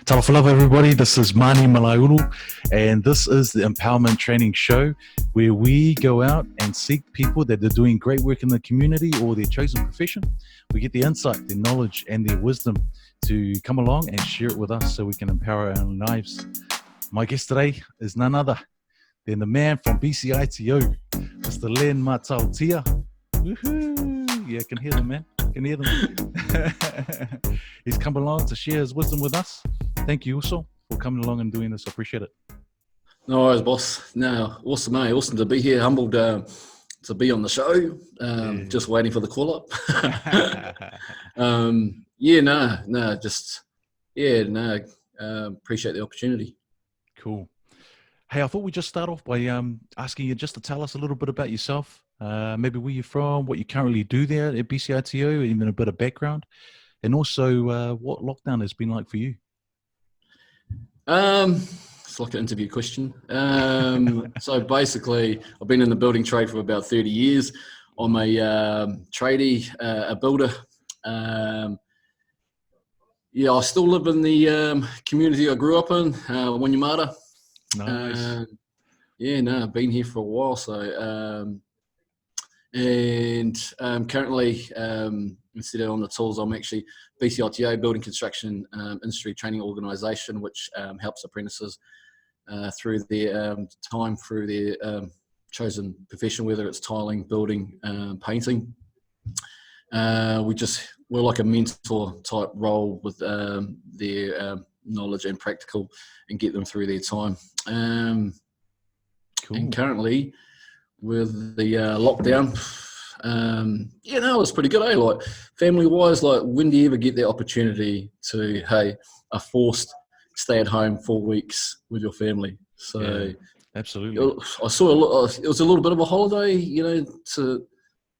Talafalava everybody, this is Mani Malaulu, and this is the Empowerment Training Show, where we go out and seek people that are doing great work in the community or their chosen profession. We get the insight, their knowledge, and their wisdom to come along and share it with us so we can empower our own lives. My guest today is none other than the man from BCITO, Mr. Len Matautia. Woohoo! Yeah, I can hear them, man. I can hear them. He's come along to share his wisdom with us. Thank you also for coming along and doing this. I appreciate it. No worries, boss. No, awesome, mate. Awesome to be here. Humbled to be on the show. Just waiting for the call up. Appreciate the opportunity. Cool. Hey, I thought we'd just start off by asking you just to tell us a little bit about yourself. Maybe where you're from, what you currently do there at BCITO, even a bit of background, and also what lockdown has been like for you. It's like an interview question. So basically, I've been in the building trade for about 30 years. I'm a tradie, a builder. I still live in the community I grew up in, Wainuiomata. Nice. I've been here for a while. So, currently, instead of on the tools, I'm actually BCITO, Building Construction Industry Training Organisation, which helps apprentices through their time through their chosen profession, whether it's tiling, building, painting. We're like a mentor type role with their knowledge and practical, and get them through their time. Cool. And currently, with the lockdown, it was pretty good, like family-wise, like when do you ever get the opportunity to, a forced stay at home 4 weeks with your family? So yeah, absolutely. I saw it was a little bit of a holiday, to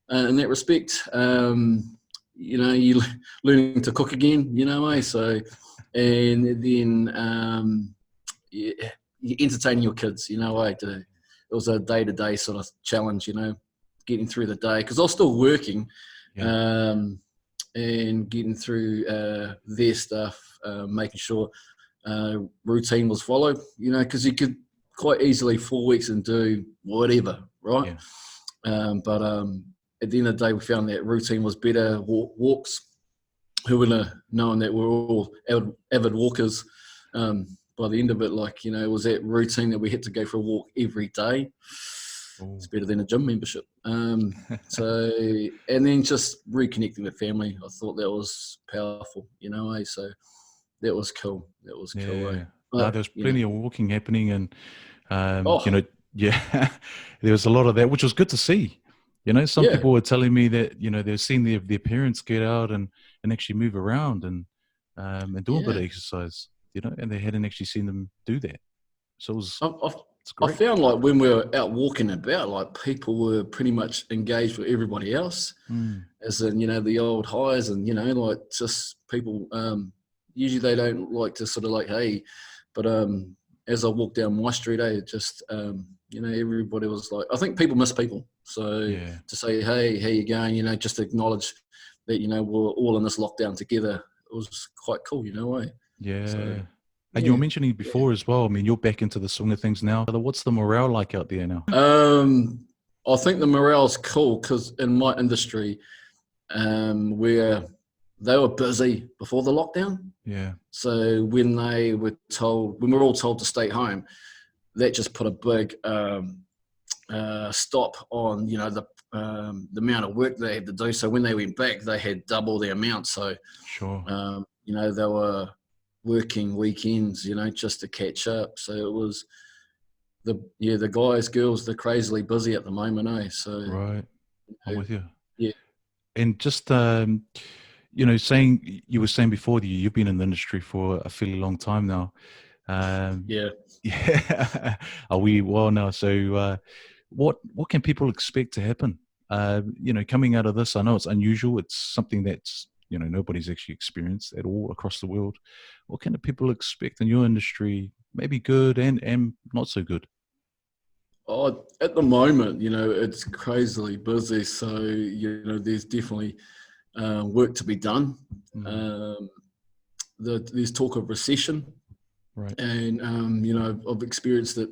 in that respect. You learning to cook again, so, and then you entertaining your kids, it was a day-to-day sort of challenge, getting through the day, because I was still working, and getting through their stuff, making sure routine was followed, because you could quite easily 4 weeks and do whatever, right? But at the end of the day, we found that routine was better. Walks, who would have known that we're all avid walkers. By the end of it, it was that routine that we had to go for a walk every day. Ooh. It's better than a gym membership. So, and then just reconnecting with family, I thought that was powerful, so that was cool. That was cool. No, there's plenty of walking happening, and, there was a lot of that, which was good to see. Some people were telling me that, they've seen their parents get out and actually move around and do a bit of exercise, and they hadn't actually seen them do that. So it was, I found like when we were out walking about, like people were pretty much engaged with everybody else, as in, the old highs and, like just people, usually they don't like to sort of like, hey, but as I walked down my street, just, everybody was like, I think people miss people. So to say, hey, how you going? Just acknowledge that, we're all in this lockdown together. It was quite cool, So, and you were mentioning before as well, I mean, you're back into the swing of things now. What's the morale like out there now? I think the morale's cool because in my industry, where they were busy before the lockdown. Yeah. So when we were all told to stay home, that just put a big stop on, the amount of work they had to do. So when they went back, they had double the amount. So, sure. They were working weekends, just to catch up. So it was the guys, girls, they're crazily busy at the moment, So right, I'm with you. Yeah, and just you were saying before that you've been in the industry for a fairly long time now. Are we well now? So what can people expect to happen? Coming out of this, I know it's unusual. It's something that's nobody's actually experienced at all across the world. What can the people expect in your industry? Maybe good and not so good. Oh, at the moment, it's crazily busy. So there's definitely work to be done. There's talk of recession Right. And you know, I've experienced it,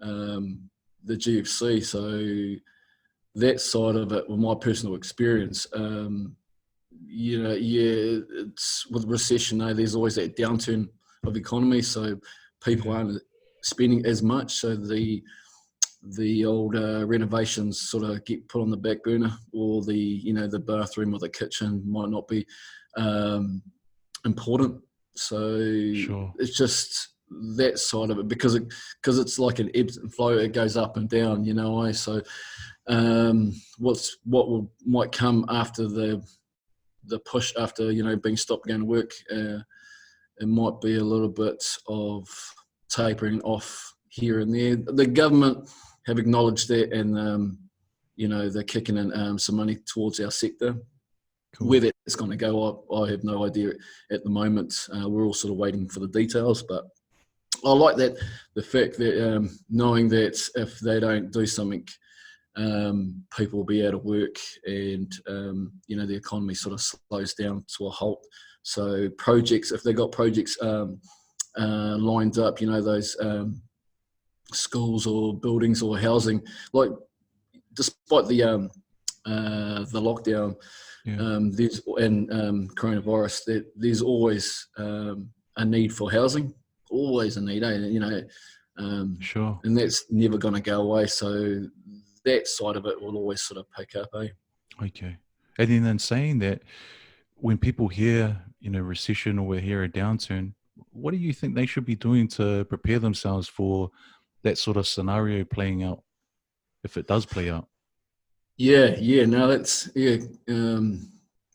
the GFC. So that side of it, with my personal experience, you know, yeah, it's with recession. There's always that downturn of economy, so people aren't spending as much. So the old renovations sort of get put on the back burner, or the, you know, the bathroom or the kitchen might not be important. So Sure. it's just that side of it, because it's like an ebbs and flow. It goes up and down, you know. So might come after the push, after, you know, being stopped going to work, it might be a little bit of tapering off here and there. The government have acknowledged that, and you know, they're kicking in some money towards our sector. Cool. Where that's going to go, I have no idea at the moment. We're all sort of waiting for the details, but I like that, the fact that knowing that if they don't do something, people will be out of work, and you know, the economy sort of slows down to a halt. So projects, if they've got projects lined up, you know, those schools or buildings or housing, like, despite the lockdown, there's, and coronavirus, that there's always a need for housing, always a need, you know, Sure. and that's never going to go away. So that side of it will always sort of pick up, Okay. And then saying that, when people hear, you know, recession, or we hear a downturn, what do you think they should be doing to prepare themselves for that sort of scenario playing out, if it does play out? Yeah, no, that's,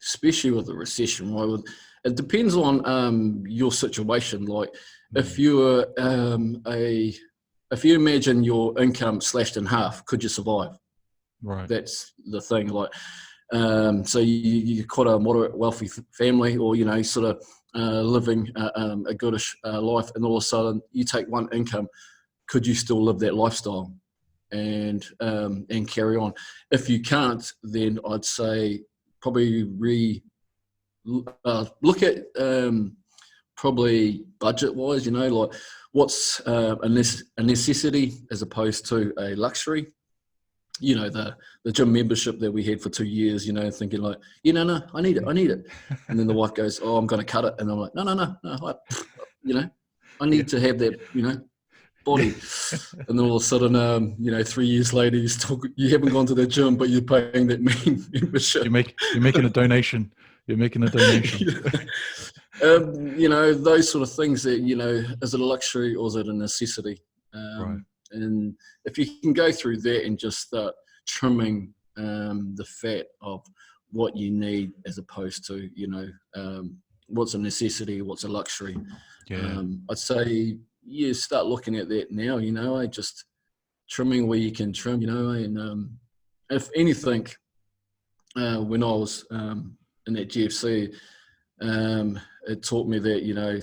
especially with the recession, right? It depends on your situation. Like, if you're if you imagine your income slashed in half, could you survive? Right. That's the thing. Like, so you're quite a moderate wealthy family, or, you know, sort of living a goodish life, and all of a sudden you take one income. Could you still live that lifestyle and carry on? If you can't, then I'd say probably look at probably budget wise, you know, like, what's a necessity as opposed to a luxury. You know, the gym membership that we had for 2 years, you know, thinking like, no, I need it. And then the wife goes, oh, I'm going to cut it. And I'm like, no, you know, I need to have that, you know, body. And then all of a sudden, you know, 3 years later, you haven't gone to the gym, but you're paying that membership. You're making a donation. You're making a donation. You know, those sort of things that, you know, is it a luxury or is it a necessity? Right. And if you can go through that and just start trimming the fat of what you need, as opposed to, you know, what's a necessity, what's a luxury. Yeah. I'd say, start looking at that now, you know, just trimming where you can trim, you know. And if anything, when I was in that GFC, it taught me that, you know,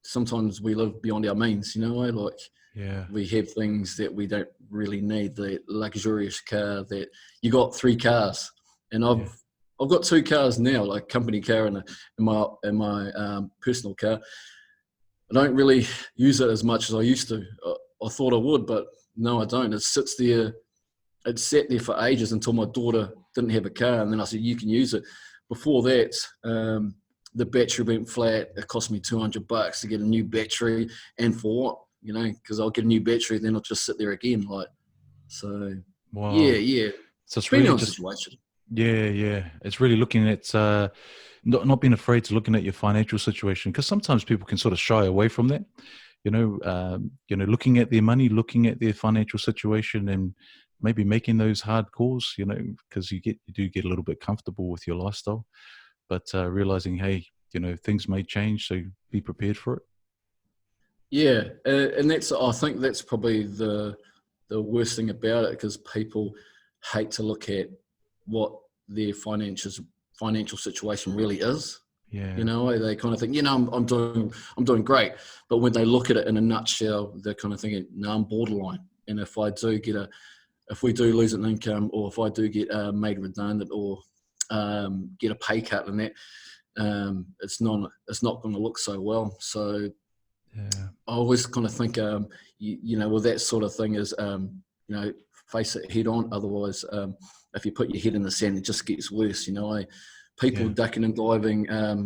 sometimes we live beyond our means, you know, like, we have things that we don't really need. The luxurious car that you got 3 cars, and I've got 2 cars now, like company car and my personal car. I don't really use it as much as I used to. I thought I would, but no, I don't. It sits there. It sat there for ages until my daughter didn't have a car, and then I said, you can use it. Before that, the battery went flat. It cost me $200 to get a new battery, and for what? You know, because I'll get a new battery, then I'll just sit there again. Like, so, Wow. yeah. So it's really just situation. Yeah. It's really looking at not being afraid to looking at your financial situation, because sometimes people can sort of shy away from that. You know, looking at their money, looking at their financial situation, and maybe making those hard calls. You know, because you do get a little bit comfortable with your lifestyle, but realizing, hey, you know, things may change, so be prepared for it. Yeah, and I think that's probably the worst thing about it, because people hate to look at what their financial situation really is. Yeah. You know, they kind of think, you know, I'm doing great, but when they look at it in a nutshell, they're kind of thinking, no, I'm borderline. And if we do lose an income, or if I do get made redundant, or get a pay cut, and that, it's not going to look so well. So Yeah. I always kind of think, well, that sort of thing is, face it head on. Otherwise, if you put your head in the sand, it just gets worse. People Yeah. ducking and diving. Like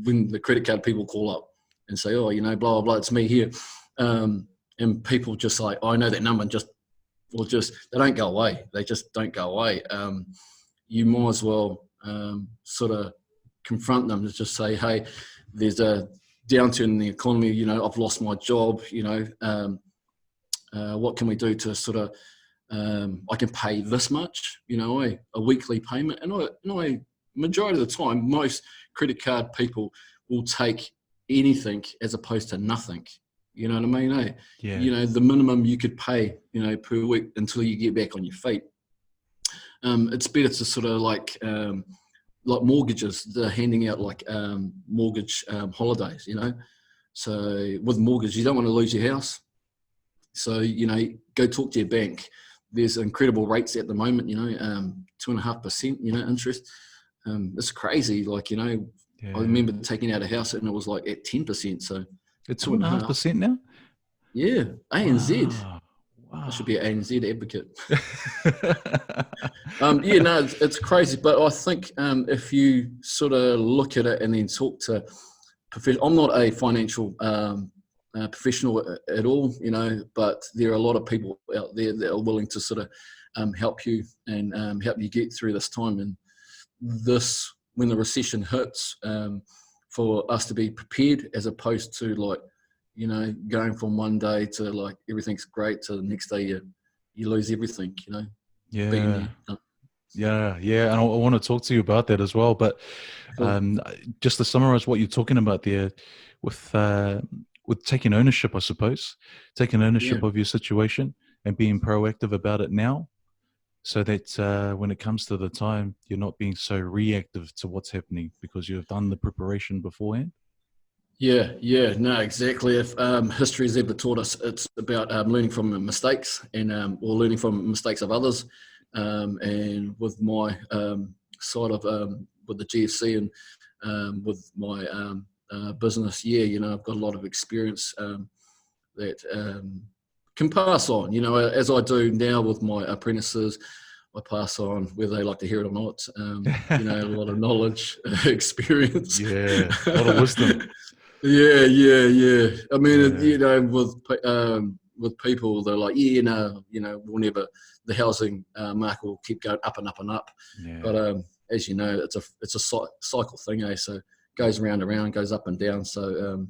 when the credit card people call up and say, "Oh, blah blah blah, it's me here," and people just like, "I know that number," and they don't go away. They just don't go away. You might as well sort of confront them to just say, "Hey, there's a downturn in the economy. I've lost my job. What can we do to sort of I can pay this much, a weekly payment." And I majority of the time, most credit card people will take anything as opposed to nothing. You know what I mean? Yeah. The minimum you could pay, per week until you get back on your feet. It's better to sort of like mortgages. They're handing out like mortgage holidays. So with mortgage, you don't want to lose your house. So, go talk to your bank. There's incredible rates at the moment, 2.5%, interest. It's crazy. I remember taking out a house and it was like at 10%. So It's 2.5%. 2.5% now? Yeah. ANZ. Wow. I should Wow. be an ANZ advocate. It's crazy. But I think if you sort of look at it and then talk to I'm not a financial professional at all, but there are a lot of people out there that are willing to sort of help you and help you get through this time. And when the recession hits, for us to be prepared, as opposed to going from one day to like everything's great to the next day you lose everything, Yeah. Yeah, and I want to talk to you about that as well. But Cool. just to summarize what you're talking about there, with taking ownership, I suppose, taking ownership Yeah. of your situation and being proactive about it now, so that when it comes to the time, you're not being so reactive to what's happening because you've done the preparation beforehand. Yeah, no, exactly. If history has ever taught us, it's about learning from mistakes or learning from mistakes of others. And with my side of with the GFC and with my business, I've got a lot of experience that can pass on. As I do now with my apprentices, I pass on whether they like to hear it or not. A lot of knowledge, experience. Yeah, a lot of wisdom. Yeah. I mean, Yeah, with people, they're like, we'll never. The housing market will keep going up and up and up. yeah, But as you know, it's a cycle thing, eh? So it goes round and round, goes up and down. So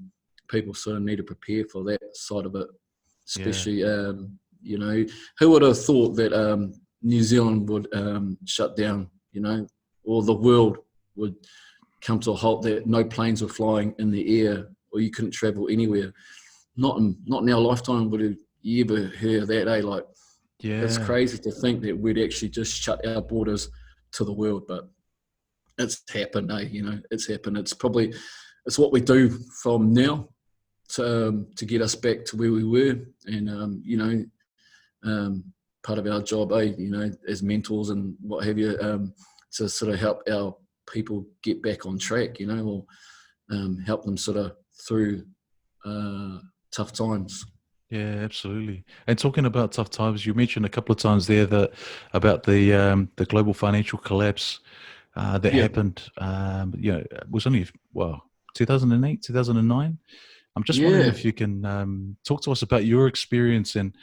people sort of need to prepare for that side of it. yeah, Especially, who would have thought that New Zealand would shut down, or the world would come to a halt, that no planes were flying in the air or you couldn't travel anywhere. Not in our lifetime would you ever hear that, eh? Like, it's yeah, crazy to think that we'd actually just shut our borders to the world, but it's happened, eh? It's happened. It's what we do from now to get us back to where we were. And, part of our job, as mentors and what have you, to sort of help our people get back on track, or help them sort of through tough times. yeah, absolutely. And talking about tough times, you mentioned a couple of times there that about the global financial collapse that Yeah, happened. It was only 2008, 2009. I'm just wondering yeah, if you can talk to us about your experience and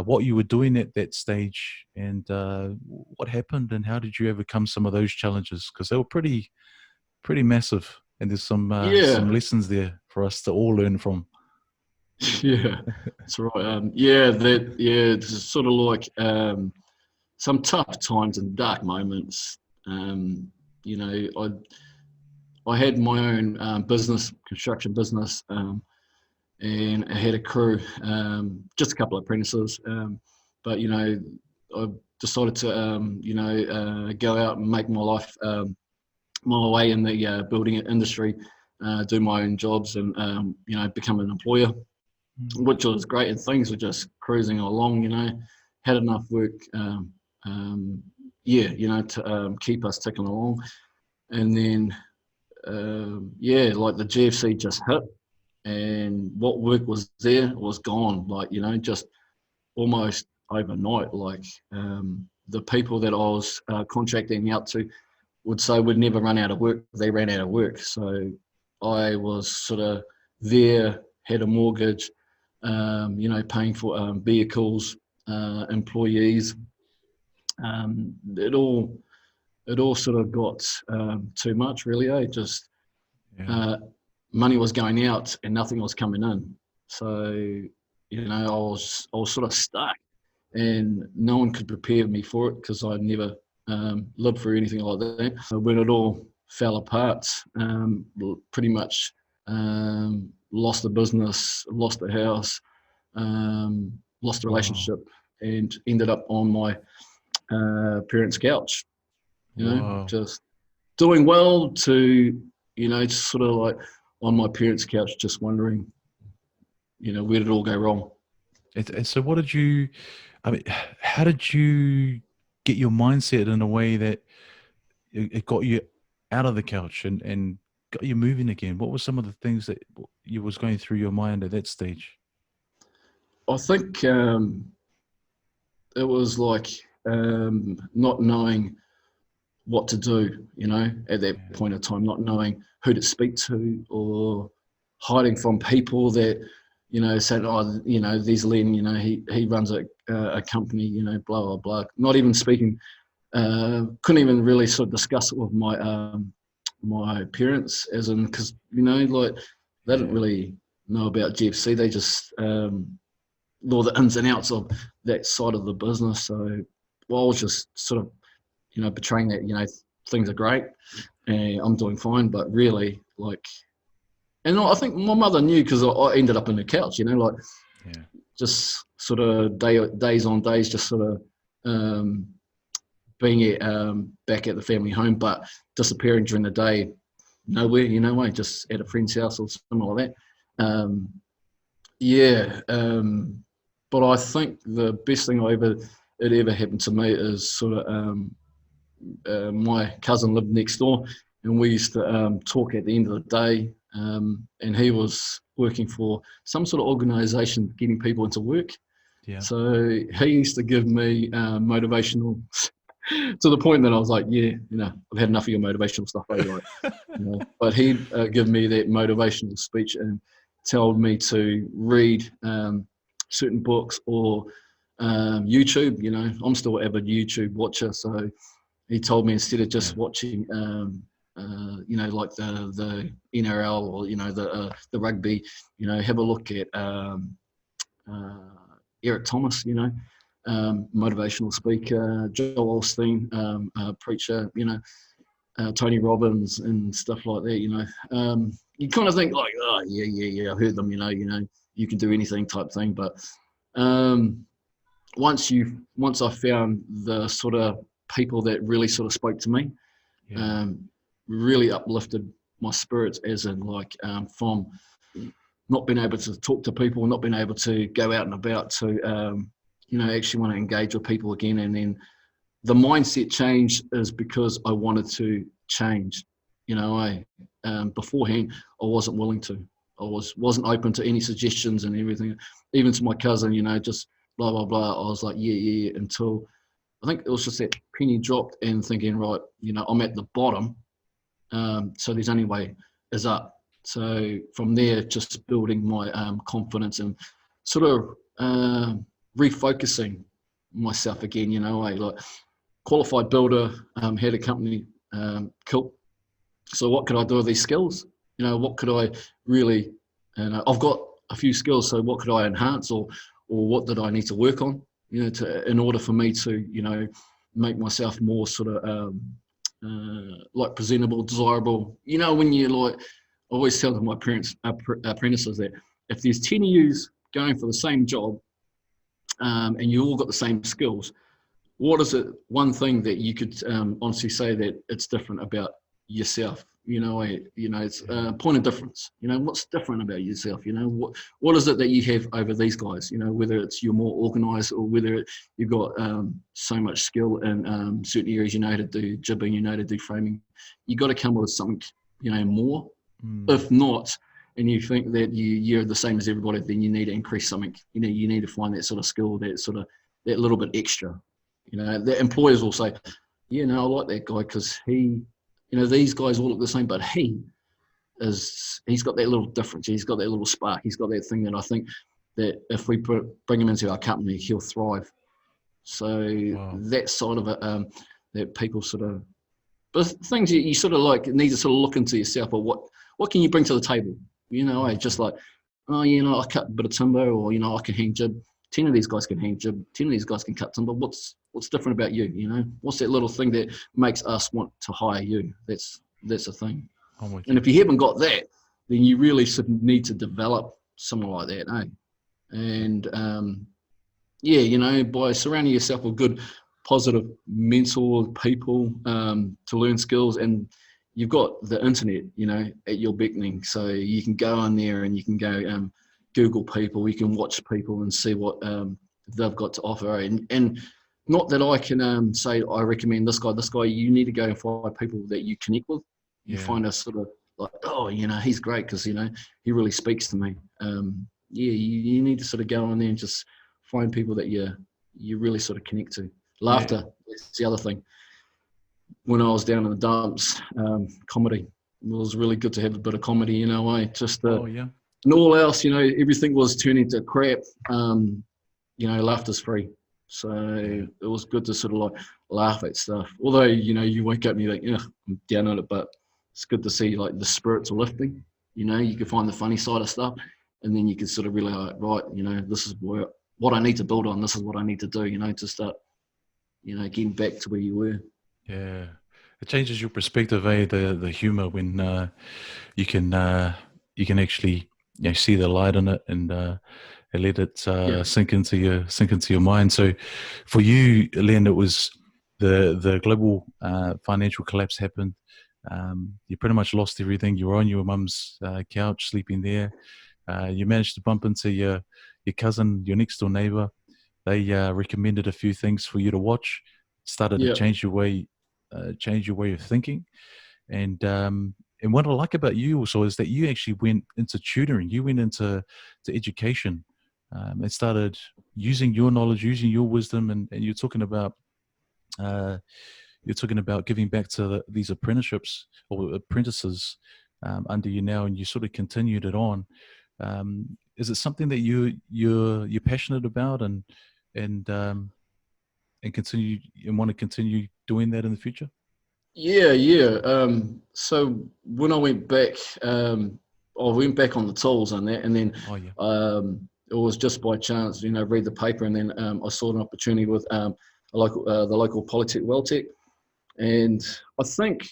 what you were doing at that stage, and what happened, and how did you overcome some of those challenges? Because they were pretty massive, and there's some yeah, lessons there for us to all learn from. yeah. That's right. It's sort of like some tough times and dark moments. I had my own business, construction business, and I had a crew, just a couple of apprentices. But I decided to go out and make my life my way in the building industry, do my own jobs, and become an employer, which was great. And things were just cruising along. Had enough work. To keep us ticking along. And then like the GFC just hit, and what work was there was gone, like, you know, just almost overnight. Like, the people that I was contracting out to would say would never run out of work. They ran out of work. So I was sort of there, had a mortgage, you know, paying for vehicles, employees. It all sort of got too much, really. Just money was going out and nothing was coming in. So, you know, I was sort of stuck, and no one could prepare me for it because I never lived through anything like that. So when it all fell apart, pretty much lost the business, lost the house, lost the relationship, and ended up on my parents' couch. You know, just doing well to, you know, just sort of like on my parents' couch, just wondering, you know, where did it all go wrong? And so what did you, I mean, how did you get your mindset in a way that it got you out of the couch and got you moving again? What were some of the things that you was going through your mind at that stage? I think it was like not knowing what to do, you know, at that point of time, not knowing who to speak to, or hiding from people that, you know, said, oh, you know, there's Len, you know, he runs a company, you know, blah, blah, blah. Not even speaking, couldn't even really sort of discuss it with my my parents, as in, because, you know, like, they didn't really know about GFC. They just know the ins and outs of that side of the business. So, well, I was just sort of, you know, betraying that, you know, things are great and I'm doing fine, but really, like, and I think my mother knew, because I ended up in the couch, you know, like, just sort of days on days, just sort of being back at the family home, but disappearing during the day, nowhere, you know, just at a friend's house or something like that. But I think the best thing it ever happened to me is sort of my cousin lived next door, and we used to talk at the end of the day, and he was working for some sort of organisation getting people into work. So he used to give me motivational to the point that I was like, yeah, you know, I've had enough of your motivational stuff. Like, you know, but he'd give me that motivational speech and told me to read certain books or YouTube. You know, I'm still an avid YouTube watcher, so he told me, instead of just watching, you know, like the NRL or, you know, the rugby, you know, have a look at Eric Thomas, you know, motivational speaker, Joel Osteen, preacher, you know, Tony Robbins and stuff like that, you know. You kind of think like, oh, yeah, I heard them, you know, you can do anything type thing. But once I found the sort of people that really sort of spoke to me, really uplifted my spirits, as in, like, from not being able to talk to people, not being able to go out and about, to you know, actually want to engage with people again. And then the mindset change is because I wanted to change. You know, beforehand I wasn't willing to. I wasn't open to any suggestions and everything, even to my cousin, you know, just blah blah blah. I was like, yeah, until I think it was just that penny dropped, and thinking, right, you know, I'm at the bottom, so there's only way is up. So from there, just building my confidence and sort of refocusing myself again, you know, like, qualified builder, had a company, cool. So what could I do with these skills? You know, what could I really, and I've got a few skills, so what could I enhance, or what did I need to work on, you know, in order for me to, you know, make myself more sort of like presentable, desirable. You know, when you, like, I always tell my apprentices that if there's 10 of you going for the same job, and you all got the same skills, what is it, one thing that you could honestly say that it's different about yourself? You know, it's a point of difference. You know, what's different about yourself? You know, what is it that you have over these guys? You know, whether it's you're more organised, or whether you've got so much skill in certain areas, you know, to do jibbing, you know, to do framing. You got to come with something, you know, more. If not, and you think that you're the same as everybody, then you need to increase something. You need to find that sort of skill, that little bit extra. The employers will say, yeah, no, I like that guy because these guys all look the same, but he's got that little difference. He's got that little spark. He's got that thing that I think that if we bring him into our company, he'll thrive. So that side of it, that people sort of, but things you sort of like need to sort of look into yourself, or what can you bring to the table? Just like, I cut a bit of timber, or I can hang jib. 10 of these guys can hang jib. 10 of these guys can cut timber. What's different about you? What's that little thing that makes us want to hire you? That's a thing. And if you haven't got that, then you really need to develop someone like that, eh? And by surrounding yourself with good, positive mentor people to learn skills, and you've got the internet, at your beckoning, so you can go on there and you can go Google people, you can watch people and see what they've got to offer. And not that I can say I recommend this guy. You need to go and find people that you connect with. You find a sort of like, he's great because he really speaks to me. You need to sort of go on there and just find people that you really sort of connect to. Laughter, that's the other thing. When I was down in the dumps, comedy, it was really good to have a bit of comedy, and all else, everything was turning to crap. Laughter's free. So it was good to sort of like laugh at stuff. Although, you wake up and you think, I'm down on it, but it's good to see like the spirits are lifting. You can find the funny side of stuff, and then you can sort of really like, right, this is what I need to build on. This is what I need to do, to start, getting back to where you were. Yeah. It changes your perspective, the humor when you can actually see the light in it and let it sink into your mind. So for you, Len, it was the global financial collapse happened. You pretty much lost everything. You were on your mum's couch sleeping there. You managed to bump into your cousin, your next door neighbor. They recommended a few things for you to watch. Started to change your way of thinking. And what I like about you also is that you actually went into tutoring. You went into education and started using your knowledge, using your wisdom, and you're talking about giving back to these apprenticeships or apprentices under you now, and you sort of continued it on. Is it something that you're passionate about and continue and want to continue doing that in the future? Yeah. So when I went back, I went back on the tools and that, and then it was just by chance, read the paper, and then I saw an opportunity with the local Polytech, Weltec, and I think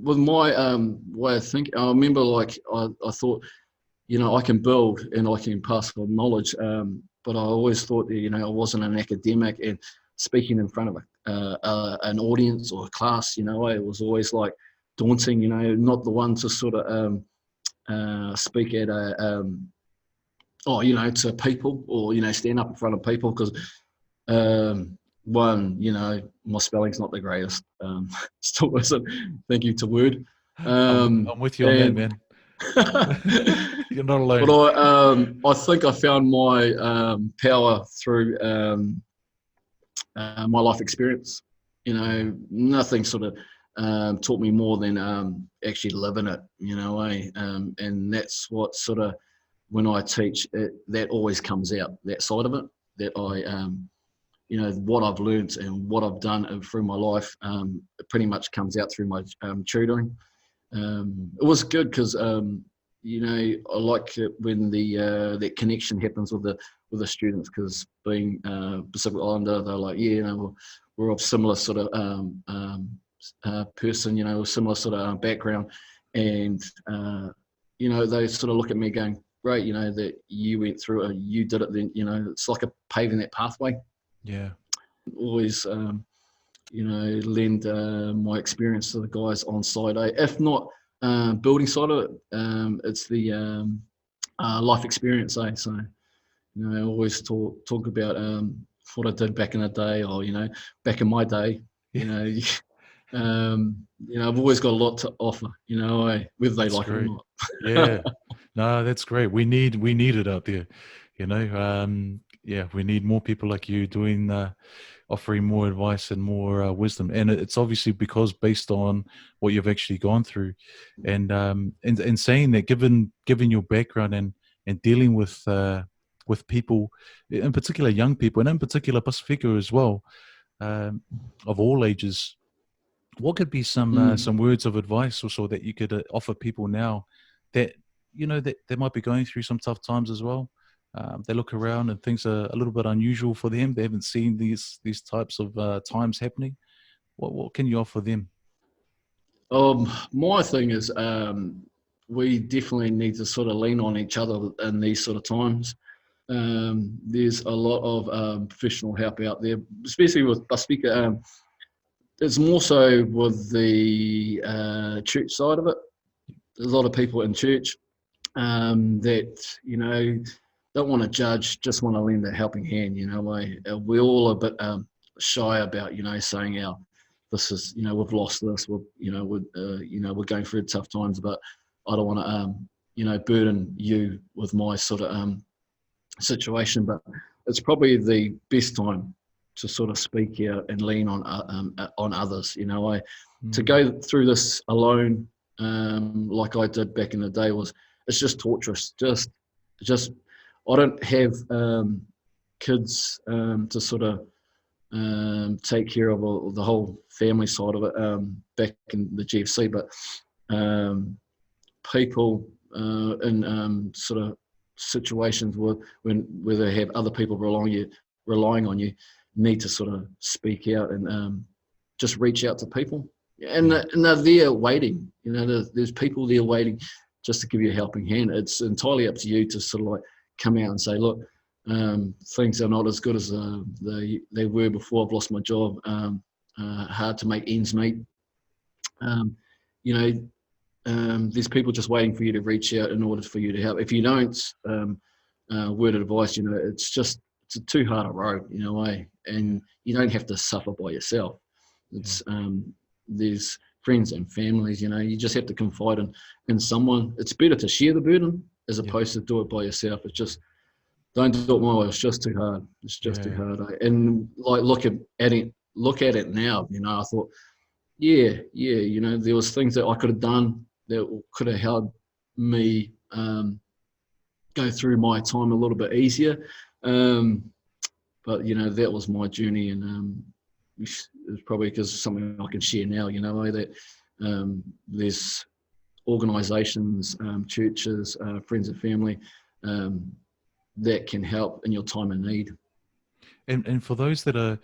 with my way of thinking, I remember I thought, I can build and I can pass on knowledge, but I always thought that, I wasn't an academic, and speaking in front of an audience or a class, it was always like daunting, not the one to sort of speak at to people, or, stand up in front of people, because my spelling's not the greatest. Still isn't. Thank you to Word. I'm with you on that, man. You're not alone. But I think I found my power through my life experience. Nothing sort of taught me more than actually living it, and that's what sort of, when I teach, that always comes out, that side of it, that I, what I've learned and what I've done through my life, it pretty much comes out through my tutoring. It was good because, I like it when that connection happens with the students, because being Pacific Islander, they're like, we're of similar sort of person, similar sort of background, and they sort of look at me going, great, that you went through it, you did it, then it's like a paving that pathway. Yeah. Always lend my experience to the guys on site. If not building side of it, it's the life experience. So I always talk about what I did back in the day, or back in my day. I've always got a lot to offer. Whether they like it or not. Yeah. No, that's great. We need it out there. You know, yeah, we need more people like you doing, offering more advice and more wisdom. And it's obviously because based on what you've actually gone through, and saying that, given your background and dealing with people, in particular young people, and in particular Pasifika as well, of all ages. What could be some words of advice also that you could offer people now that that they might be going through some tough times as well? They look around and things are a little bit unusual for them. They haven't seen these types of times happening. What can you offer them? My thing is, we definitely need to sort of lean on each other in these sort of times. There's a lot of professional help out there, especially with Pasifika. It's more so with the church side of it. There's a lot of people in church that don't want to judge, just want to lend a helping hand. We're all a bit shy about saying this is we've lost this, we're going through tough times, but I don't want to burden you with my sort of situation. But it's probably the best time to sort of speak out and lean on others. To go through this alone, like I did back in the day, it's just torturous. Just I don't have kids to sort of take care of the whole family side of it back in the GFC, but people in sort of situations where they have other people relying on you need to sort of speak out and just reach out to people, and they're there waiting. There's people there waiting just to give you a helping hand. It's entirely up to you to sort of like come out and say, look, things are not as good as they were before. I've lost my job. Hard to make ends meet. There's people just waiting for you to reach out in order for you to help. If you don't, word of advice, it's too hard a road, and you don't have to suffer by yourself. It's there's friends and families, you just have to confide in someone. It's better to share the burden as opposed to do it by yourself. It's just, don't do it my way. It's just too hard. It's just too hard. And like, look at it now, I thought, there was things that I could have done that could have helped me go through my time a little bit easier. But that was my journey, and it's probably because something I can share now, that there's organisations, churches, friends and family that can help in your time of need. And for those that are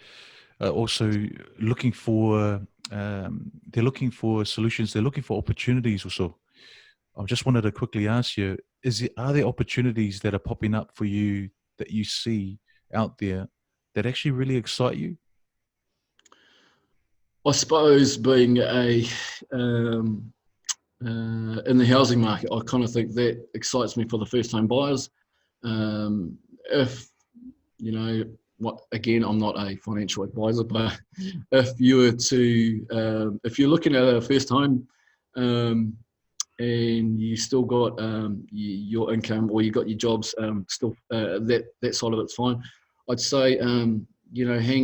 also looking for, they're looking for solutions, they're looking for opportunities also. I just wanted to quickly ask you, are there opportunities that are popping up for you that you see out there that actually really excite you? I suppose being in the housing market, I kind of think that excites me for the first time buyers. If, again, I'm not a financial advisor, but if you were to, if you're looking at a first home and you still got your income, or you got your jobs still, that side of it's fine. I'd say, hang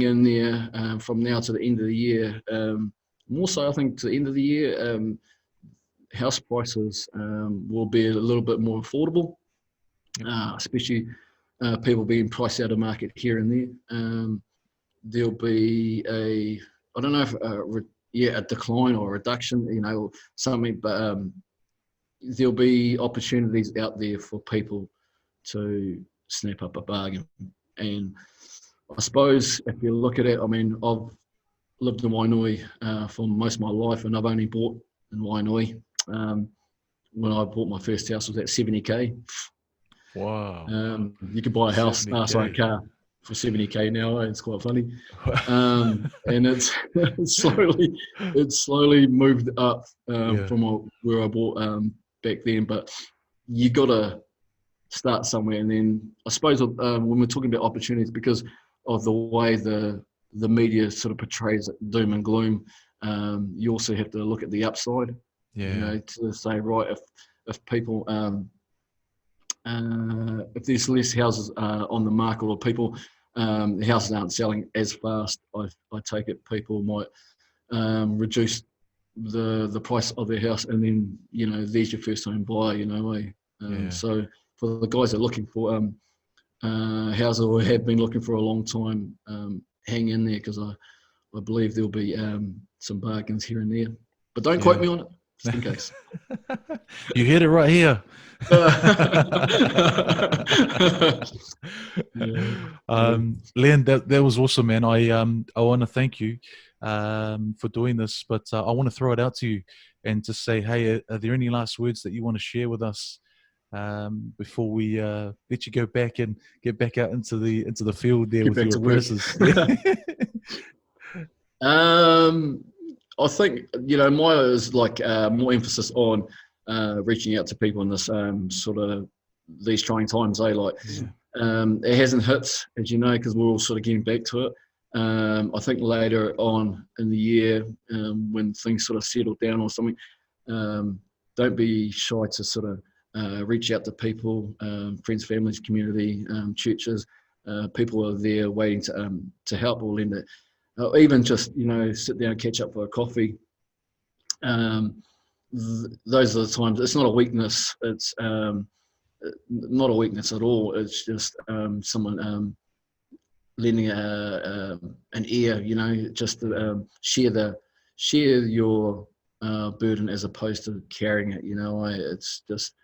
in there from now to the end of the year. More so, I think, to the end of the year, house prices will be a little bit more affordable, especially people being priced out of market here and there. There'll be I don't know if a decline or a reduction, something, but there'll be opportunities out there for people to snap up a bargain. And I suppose if you look at it, I mean, I've lived in Wainui for most of my life, and I've only bought in Wainui. When I bought my first house, it was at 70K. Wow. You could buy a house, a car for 70K now. It's quite funny. And it's slowly moved up from where I bought back then. But you got to start somewhere. And then I suppose when we're talking about opportunities, because of the way the media sort of portrays it, doom and gloom, you also have to look at the upside. To say, right, if people if there's less houses on the market, or people, the houses aren't selling as fast, I take it people might reduce the price of their house, and then, you know, there's your first home buyer, you know. So for the guys that are looking for houses, or have been looking for a long time, hang in there, because I believe there'll be some bargains here and there. But don't quote me on it, just in case. You heard it right here. Len, that was awesome, man. I want to thank you for doing this, but I want to throw it out to you and just say, hey, are there any last words that you want to share with us before we let you go back and get back out into the field there with your apprentices? I think, you know, mine is like more emphasis on reaching out to people in this sort of these trying times. It hasn't hit, as you know, because we're all sort of getting back to it. I think later on in the year, when things sort of settle down or something, don't be shy to sort of reach out to people, friends, families, community, churches. People are there waiting to help or lend it. Even just, you know, sit down and catch up for a coffee. Those are the times. It's not a weakness. It's not a weakness at all. It's just someone lending an ear, you know, just to share your burden as opposed to carrying it. You know, it's just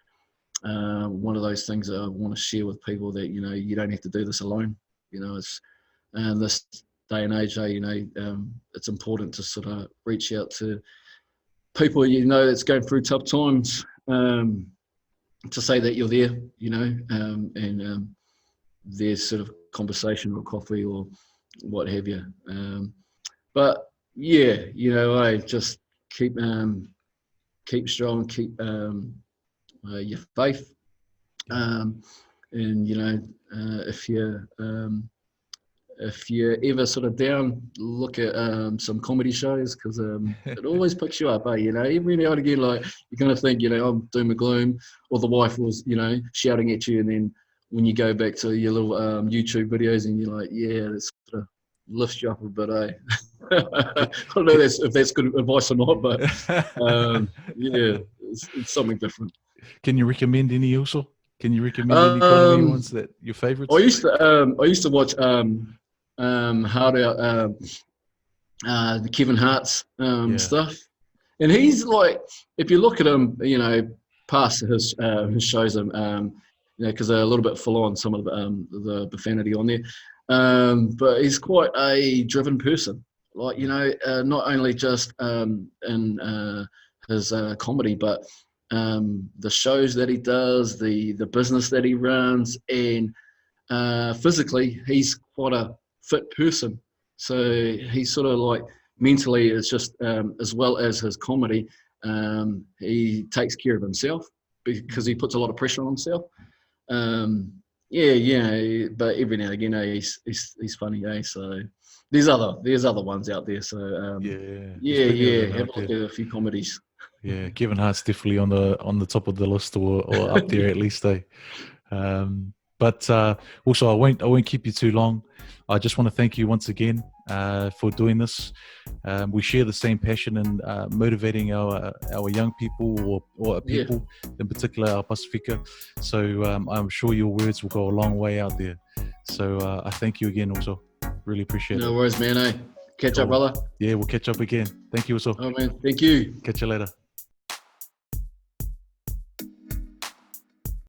one of those things that I want to share with people, that, you know, you don't have to do this alone. You know, it's this day and age, you know, it's important to sort of reach out to people, you know, that's going through tough times, to say that you're there, you know, and there's sort of conversation or coffee or what have you. But yeah, you know, I just keep strong, keep your faith, and, you know, if you're ever sort of down, look at some comedy shows, because it always picks you up, you know. Every now and again, like, you're going to think, you know, I'm doom and gloom, or the wife was, you know, shouting at you, and then when you go back to your little YouTube videos, and you're like, yeah, it sort of lifts you up a bit, I don't know if that's good advice or not, but yeah, it's something different. Can you recommend any also? Can you recommend any comedy ones that your favorites? I used to watch Hard Out, the Kevin Hart's stuff, and he's like, if you look at him, you know, past his shows, you know, because they're a little bit full on, some of the profanity on there, but he's quite a driven person, like, you know, not only just in his comedy, but the shows that he does, the business that he runs, and physically he's quite a fit person. So he's sort of like, mentally, it's just as well as his comedy, he takes care of himself, because he puts a lot of pressure on himself. But every now and again, he's funny, so there's other ones out there. So have a look at a few comedies. Yeah, Kevin Hart's definitely on the top of the list, or up there at least. But also, I won't keep you too long. I just want to thank you once again for doing this. We share the same passion in motivating our young people, or people in particular, our Pasifika. So I'm sure your words will go a long way out there. So I thank you again also. Really appreciate it. No worries, man. Catch up, brother. Yeah, we'll catch up again. Thank you also. Oh, man. Thank you. Catch you later.